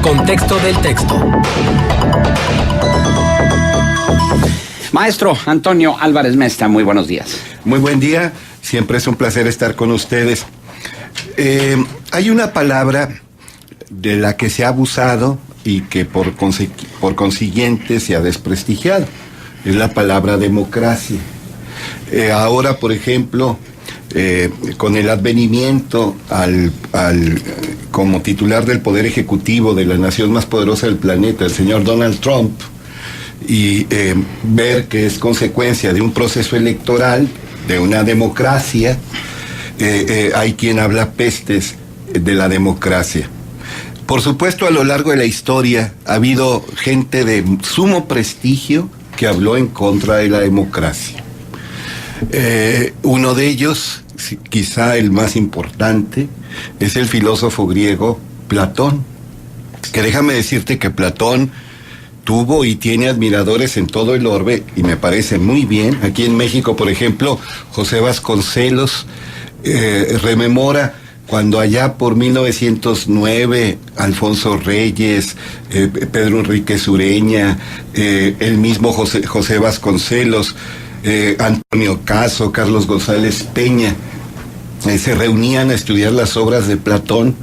Contexto del texto. Maestro Antonio Álvarez Mesta, muy buenos días. Muy buen día, siempre es un placer estar con ustedes. Hay una palabra de la que se ha abusado y que por consiguiente se ha desprestigiado. Es la palabra democracia. Ahora, por ejemplo, con el advenimiento como titular del Poder Ejecutivo de la nación más poderosa del planeta, el señor Donald Trump, y ver que es consecuencia de un proceso electoral, de una democracia, hay quien habla pestes de la democracia. Por supuesto, a lo largo de la historia ha habido gente de sumo prestigio que habló en contra de la democracia. Uno de ellos, quizá el más importante, es el filósofo griego Platón, que déjame decirte que Platón tuvo y tiene admiradores en todo el orbe, y me parece muy bien. Aquí en México, por ejemplo, José Vasconcelos rememora cuando allá por 1909, Alfonso Reyes, Pedro Enríquez Ureña, el mismo José Vasconcelos, Antonio Caso, Carlos González Peña, se reunían a estudiar las obras de Platón,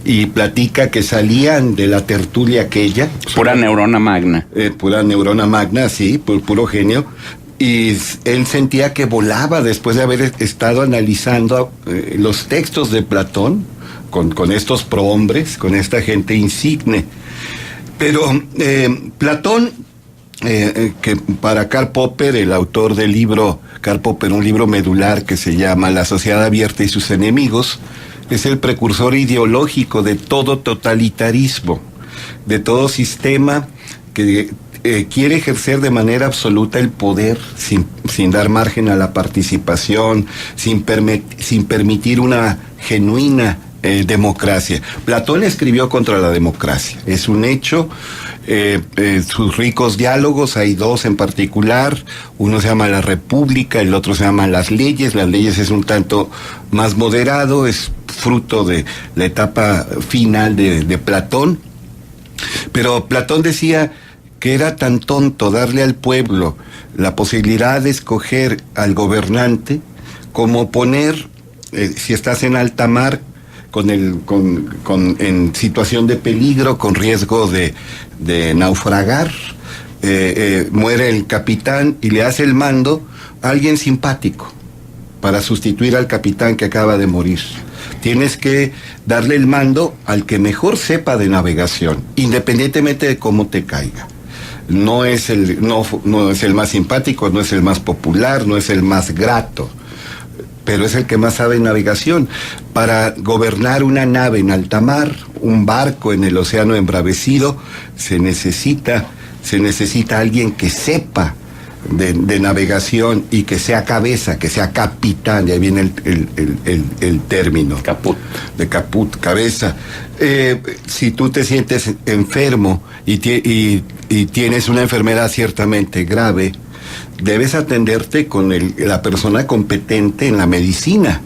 y platica que salían de la tertulia aquella. Pura neurona magna. Pura neurona magna, sí, puro genio. Y él sentía que volaba después de haber estado analizando los textos de Platón, con estos prohombres, con esta gente insigne. Pero Platón, que para Karl Popper, el autor del libro, Karl Popper, un libro medular que se llama La Sociedad Abierta y sus enemigos, es el precursor ideológico de todo totalitarismo, de todo sistema que quiere ejercer de manera absoluta el poder sin dar margen a la participación, sin permitir una genuina democracia. Platón escribió contra la democracia, es un hecho. Sus ricos diálogos, hay dos en particular, uno se llama La República, el otro se llama Las Leyes. Las Leyes es un tanto más moderado, es fruto de la etapa final de Platón, pero Platón decía que era tan tonto darle al pueblo la posibilidad de escoger al gobernante como poner, si estás en alta mar, en situación de peligro, con riesgo de naufragar, muere el capitán y le hace el mando a alguien simpático para sustituir al capitán que acaba de morir. Tienes que darle el mando al que mejor sepa de navegación, independientemente de cómo te caiga. No es el más simpático, no es el más popular, no es el más grato, pero es el que más sabe navegación. Para gobernar una nave en alta mar, un barco en el océano embravecido, se necesita alguien que sepa de navegación y que sea cabeza, que sea capitán. De ahí viene el término. Caput. De caput, cabeza. Si tú te sientes enfermo y tienes una enfermedad ciertamente grave, debes atenderte con la persona competente en la medicina.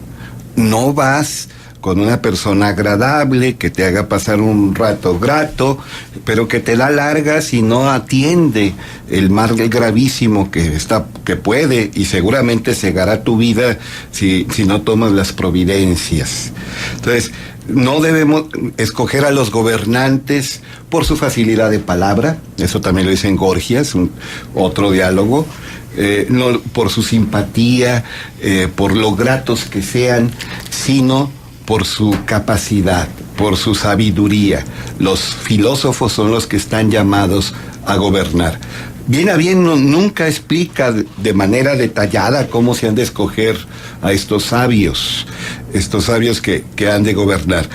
No vas con una persona agradable que te haga pasar un rato grato, pero que te da largas y no atiende el mal gravísimo que puede y seguramente cegará tu vida si no tomas las providencias. Entonces, no debemos escoger a los gobernantes por su facilidad de palabra, eso también lo dice en Gorgias, otro diálogo. No por su simpatía, por lo gratos que sean, sino por su capacidad, por su sabiduría. Los filósofos son los que están llamados a gobernar. Bien a bien nunca explica de manera detallada cómo se han de escoger a estos sabios que han de gobernar.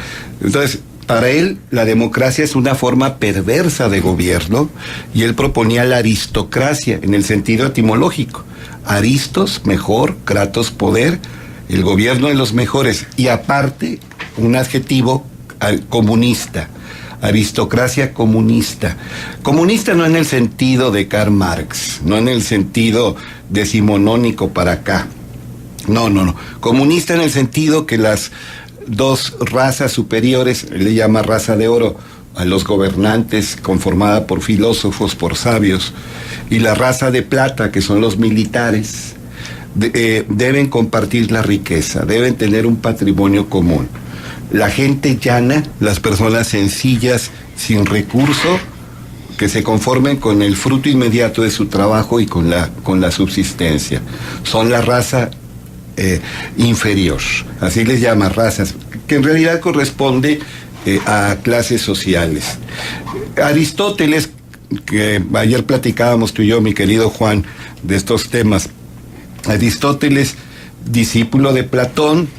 Entonces, para él, la democracia es una forma perversa de gobierno, y él proponía la aristocracia en el sentido etimológico. Aristos, mejor, kratos, poder, el gobierno de los mejores, y aparte, un adjetivo, comunista. Aristocracia comunista. Comunista no en el sentido de Karl Marx, no en el sentido decimonónico para acá. No. Comunista en el sentido que las dos razas superiores, le llama raza de oro a los gobernantes, conformada por filósofos, por sabios, y la raza de plata, que son los militares, deben compartir la riqueza, deben tener un patrimonio común. La gente llana, las personas sencillas, sin recurso, que se conformen con el fruto inmediato de su trabajo y con la subsistencia. Son la raza inferior, así les llama, razas, que en realidad corresponde a clases sociales. Aristóteles, que ayer platicábamos tú y yo, mi querido Juan, de estos temas. Aristóteles, discípulo de Platón,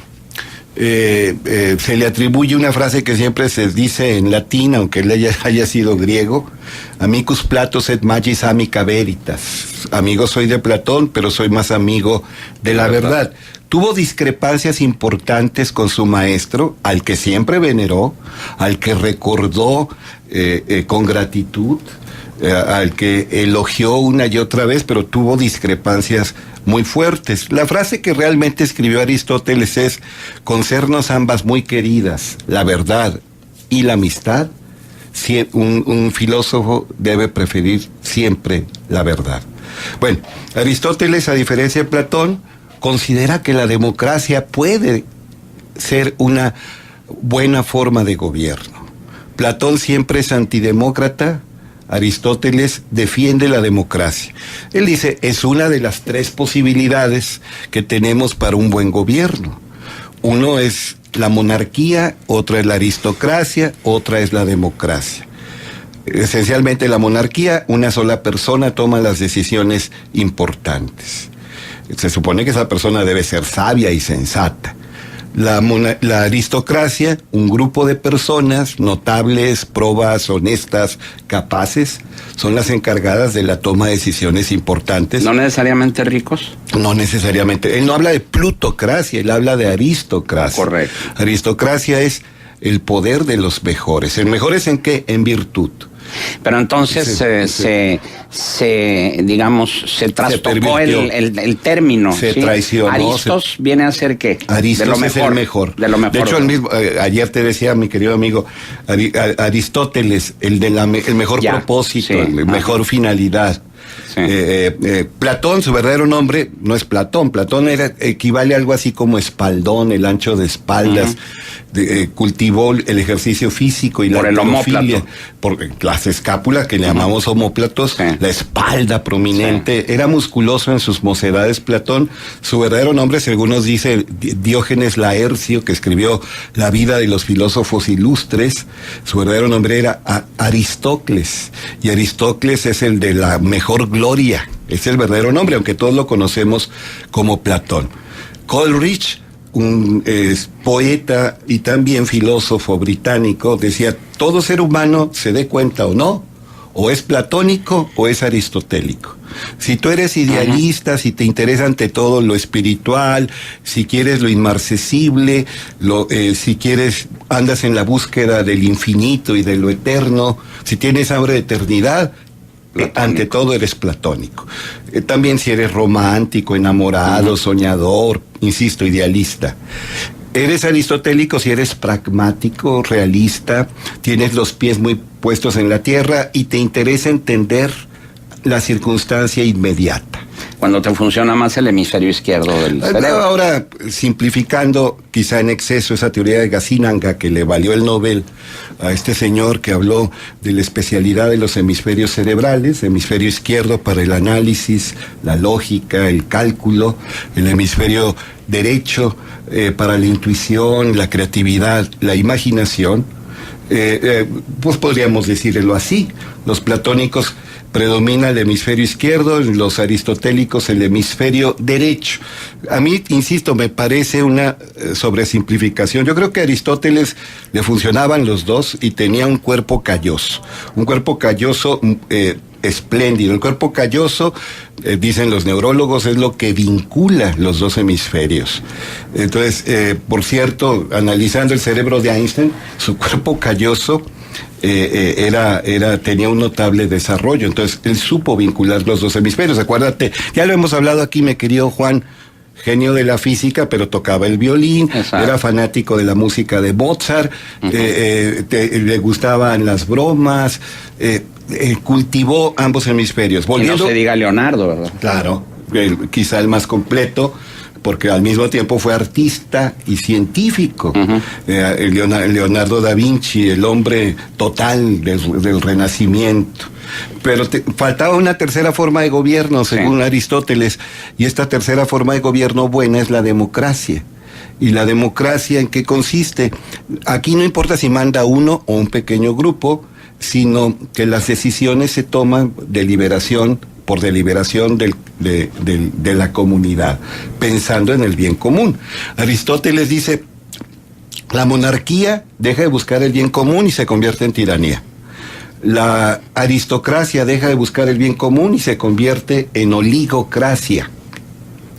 se le atribuye una frase que siempre se dice en latín, aunque él haya sido griego: amicus Platos et magis amica veritas. Amigo soy de Platón, pero soy más amigo de la verdad. Tuvo discrepancias importantes con su maestro, al que siempre veneró, al que recordó con gratitud, al que elogió una y otra vez, pero tuvo discrepancias muy fuertes. La frase que realmente escribió Aristóteles es: con sernos ambas muy queridas, la verdad y la amistad, un filósofo debe preferir siempre la verdad. Bueno, Aristóteles, a diferencia de Platón, considera que la democracia puede ser una buena forma de gobierno. Platón siempre es antidemócrata, Aristóteles defiende la democracia. Él dice, es una de las tres posibilidades que tenemos para un buen gobierno. Uno es la monarquía, otra es la aristocracia, otra es la democracia. Esencialmente la monarquía, una sola persona toma las decisiones importantes. Se supone que esa persona debe ser sabia y sensata. La aristocracia, un grupo de personas notables, probas, honestas, capaces, son las encargadas de la toma de decisiones importantes. ¿No necesariamente ricos? No necesariamente. Él no habla de plutocracia, él habla de aristocracia. Correcto. Aristocracia es el poder de los mejores. ¿En mejores en qué? En virtud. Pero entonces se trastocó el término. Se ¿sí? traicionó. Aristos viene a ser ¿qué? Aristos es el mejor. De lo mejor. De hecho, ayer te decía, mi querido amigo, Aristóteles, el mejor propósito, sí, mejor finalidad. Sí. Platón, su verdadero nombre no es Platón. Platón equivale a algo así como espaldón, el ancho de espaldas. Cultivó el ejercicio físico y la halterofilia por las escápulas que le llamamos omóplatos, la espalda prominente. Era musculoso en sus mocedades Platón. Su verdadero nombre, según nos dice Diógenes Laercio, que escribió La vida de los filósofos ilustres, su verdadero nombre era Aristócles, y Aristócles es el de la mejor gloria, es el verdadero nombre, aunque todos lo conocemos como Platón. Coleridge, un poeta y también filósofo británico, decía: todo ser humano, se dé cuenta o no, o es platónico o es aristotélico. Si tú eres idealista, si te interesa ante todo lo espiritual, si quieres lo inmarcesible, si quieres, andas en la búsqueda del infinito y de lo eterno, si tienes hambre de eternidad, ante todo eres platónico. También si eres romántico, enamorado, soñador, insisto, idealista. Eres aristotélico si eres pragmático, realista, tienes los pies muy puestos en la tierra y te interesa entender la circunstancia inmediata. Cuando te funciona más el hemisferio izquierdo del cerebro. Ahora, simplificando quizá en exceso esa teoría de Gazinanga que le valió el Nobel a este señor que habló de la especialidad de los hemisferios cerebrales: hemisferio izquierdo para el análisis, la lógica, el cálculo; el hemisferio derecho para la intuición, la creatividad, la imaginación. Pues podríamos decirlo así. Los platónicos predomina el hemisferio izquierdo, los aristotélicos el hemisferio derecho. A mí, insisto, me parece una sobresimplificación. Yo creo que a Aristóteles le funcionaban los dos y tenía un cuerpo calloso. Un cuerpo calloso espléndido. El cuerpo calloso, dicen los neurólogos, es lo que vincula los dos hemisferios. Entonces, por cierto, analizando el cerebro de Einstein, su cuerpo calloso tenía un notable desarrollo. Entonces él supo vincular los dos hemisferios. Acuérdate, ya lo hemos hablado aquí, mi querido Juan, genio de la física, pero tocaba el violín. Exacto. Era fanático de la música de Mozart, le gustaban las bromas, cultivó ambos hemisferios. Y no se diga Leonardo, ¿verdad? Claro, quizá el más completo, porque al mismo tiempo fue artista y científico. Leonardo da Vinci, el hombre total del Renacimiento. Pero faltaba una tercera forma de gobierno, según Aristóteles, y esta tercera forma de gobierno buena es la democracia. ¿Y la democracia en qué consiste? Aquí no importa si manda uno o un pequeño grupo, sino que las decisiones se toman por deliberación de la comunidad, pensando en el bien común. Aristóteles dice, la monarquía deja de buscar el bien común y se convierte en tiranía. La aristocracia deja de buscar el bien común y se convierte en oligocracia.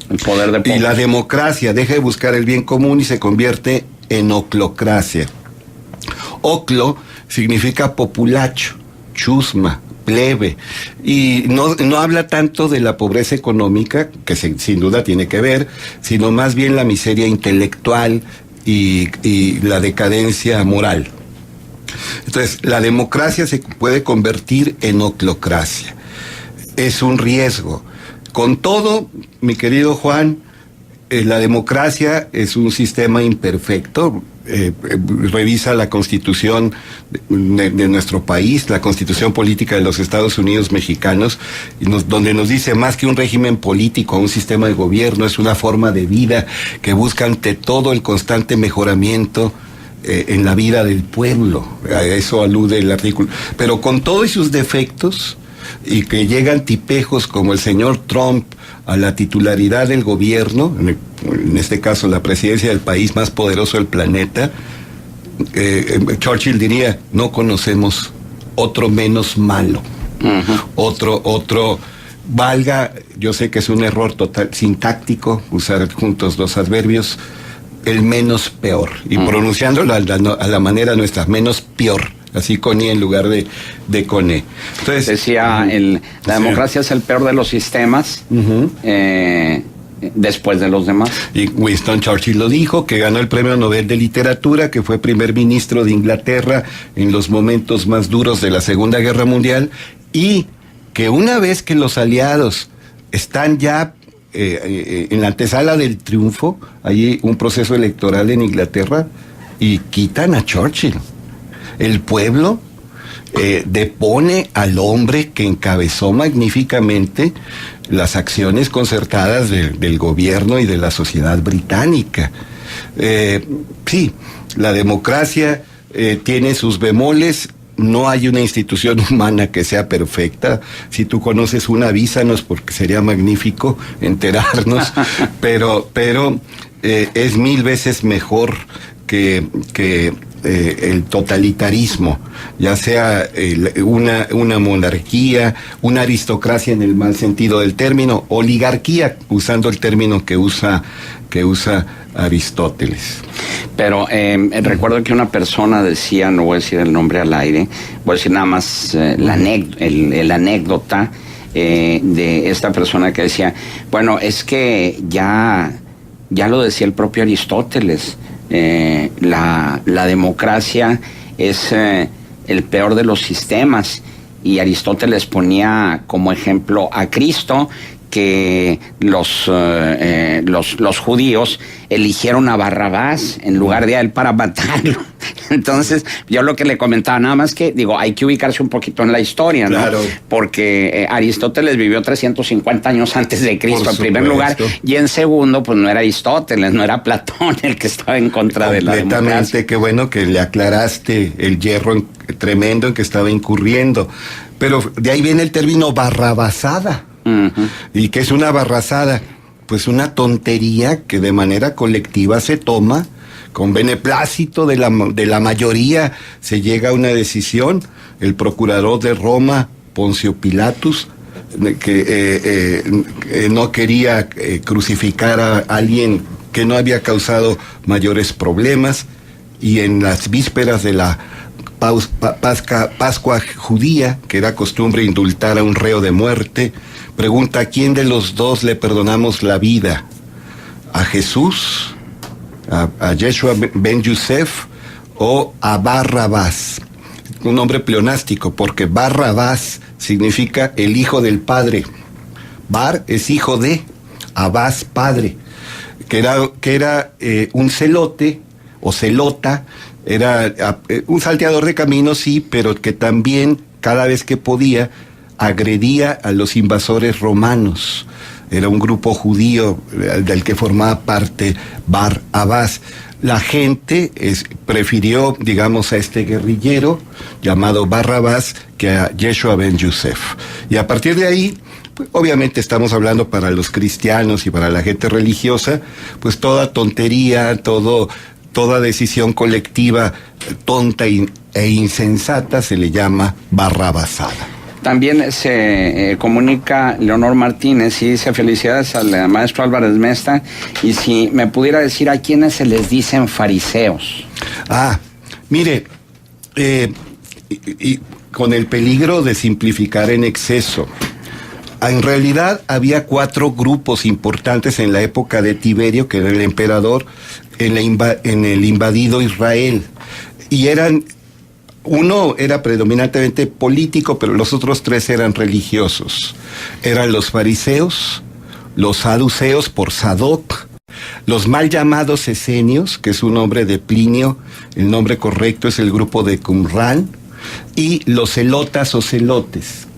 El poder de pocos. Y la democracia deja de buscar el bien común y se convierte en oclocracia. Oclo significa populacho, chusma, plebe, y no habla tanto de la pobreza económica, que sin duda tiene que ver, sino más bien la miseria intelectual y la decadencia moral. Entonces, la democracia se puede convertir en oclocracia. Es un riesgo. Con todo, mi querido Juan, la democracia es un sistema imperfecto. Revisa la Constitución de nuestro país, la Constitución Política de los Estados Unidos Mexicanos, donde nos dice más que un régimen político, un sistema de gobierno, es una forma de vida que busca ante todo el constante mejoramiento en la vida del pueblo. A eso alude el artículo. Pero con todos sus defectos, y que llegan tipejos como el señor Trump a la titularidad del gobierno, en este caso la presidencia del país más poderoso del planeta, Churchill diría, no conocemos otro menos malo. Otro valga, yo sé que es un error total sintáctico usar juntos dos adverbios, el menos peor, y pronunciándolo a la manera nuestra, menos peor, así con I en lugar de con E. Entonces, decía, la democracia es el peor de los sistemas, después de los demás. Y Winston Churchill lo dijo, que ganó el Premio Nobel de Literatura, que fue primer ministro de Inglaterra en los momentos más duros de la Segunda Guerra Mundial, y que una vez que los aliados están ya en la antesala del triunfo, hay un proceso electoral en Inglaterra, y quitan a Churchill. El pueblo depone al hombre que encabezó magníficamente las acciones concertadas del gobierno y de la sociedad británica. Sí, la democracia tiene sus bemoles. No hay una institución humana que sea perfecta. Si tú conoces una, avísanos, porque sería magnífico enterarnos. pero es 1000 veces mejor que el totalitarismo, ya sea una monarquía, una aristocracia en el mal sentido del término, oligarquía, usando el término que usa Aristóteles. Pero recuerdo que una persona decía, no voy a decir el nombre al aire, voy a decir nada más la anécdota de esta persona que decía, bueno, es que ya lo decía el propio Aristóteles, la democracia es el peor de los sistemas, y Aristóteles ponía como ejemplo a Cristo, que los judíos eligieron a Barrabás en lugar de a él para matarlo. Entonces, yo lo que le comentaba, nada más que, digo, hay que ubicarse un poquito en la historia, ¿no? Claro. Porque Aristóteles vivió 350 años antes de Cristo, en primer lugar, y en segundo, pues no era Aristóteles, no era Platón el que estaba en contra de la democracia. Completamente, qué bueno que le aclaraste el hierro tremendo en que estaba incurriendo. Pero de ahí viene el término barrabasada. ¿Y qué es una barrabasada? Pues una tontería que de manera colectiva se toma, con beneplácito de la mayoría se llega a una decisión. El procurador de Roma, Poncio Pilatus, que no quería crucificar a alguien que no había causado mayores problemas, y en las vísperas de la Pascua judía, que era costumbre indultar a un reo de muerte, pregunta: ¿a quién de los dos le perdonamos la vida? a Jesús, a Yeshua ben Yosef o a Barrabás. Un nombre pleonástico, porque Barrabás significa el hijo del padre. Bar es hijo de, Abás padre, que era un celote o celota, era un salteador de caminos, sí, pero que también cada vez que podía agredía a los invasores romanos. Era un grupo judío del que formaba parte Barrabás. La gente prefirió, digamos, a este guerrillero llamado Barrabás que a Yeshua ben Yosef. Y a partir de ahí, pues, obviamente estamos hablando para los cristianos y para la gente religiosa, pues toda tontería, toda decisión colectiva tonta e insensata se le llama barrabasada. También se comunica Leonor Martínez y dice: felicidades al maestro Álvarez Mesta, y si me pudiera decir a quiénes se les dicen fariseos. Mire, y con el peligro de simplificar en exceso, en realidad había 4 grupos importantes en la época de Tiberio, que era el emperador, en el invadido Israel, y uno era predominantemente político, pero los otros 3 eran religiosos. Eran los fariseos, los saduceos por Sadoc, los mal llamados esenios, que es un nombre de Plinio, el nombre correcto es el grupo de Qumran, y los celotas o celotes.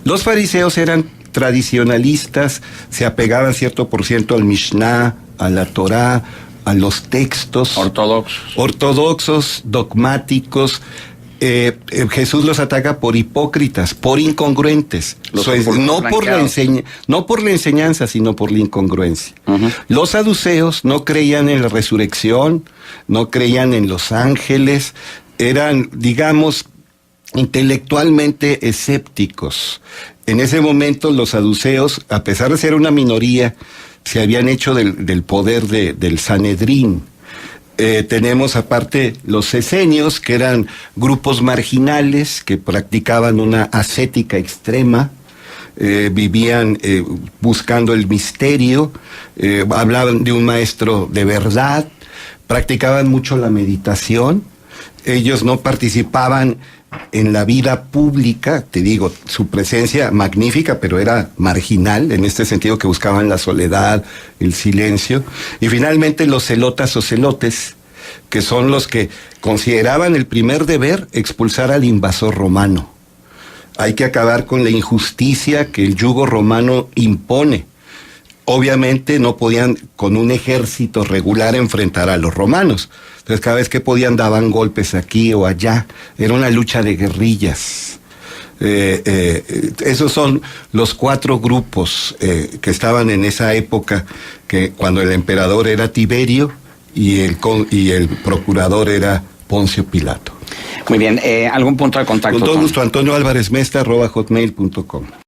Los fariseos eran tradicionalistas, se apegaban cierto por ciento al Mishnah, a la Torá, a los textos ortodoxos, dogmáticos. Jesús los ataca por hipócritas, por incongruentes, no por la enseñanza, sino por la incongruencia. Uh-huh. Los saduceos no creían en la resurrección, no creían en los ángeles, eran, digamos, intelectualmente escépticos. En ese momento los saduceos, a pesar de ser una minoría, se habían hecho del poder del Sanedrín. Tenemos aparte los esenios, que eran grupos marginales que practicaban una ascética extrema, vivían buscando el misterio, hablaban de un maestro de verdad, practicaban mucho la meditación. Ellos no participaban en la vida pública, te digo, su presencia magnífica, pero era marginal, en este sentido que buscaban la soledad, el silencio. Y finalmente los celotas o celotes, que son los que consideraban el primer deber expulsar al invasor romano. Hay que acabar con la injusticia que el yugo romano impone. Obviamente no podían con un ejército regular enfrentar a los romanos. Entonces cada vez que podían daban golpes aquí o allá. Era una lucha de guerrillas. Esos son los 4 grupos que estaban en esa época, que cuando el emperador era Tiberio y el procurador era Poncio Pilato. Muy bien, ¿algún punto de contacto? Con todo gusto, Antonio Álvarez Mesta @hotmail.com.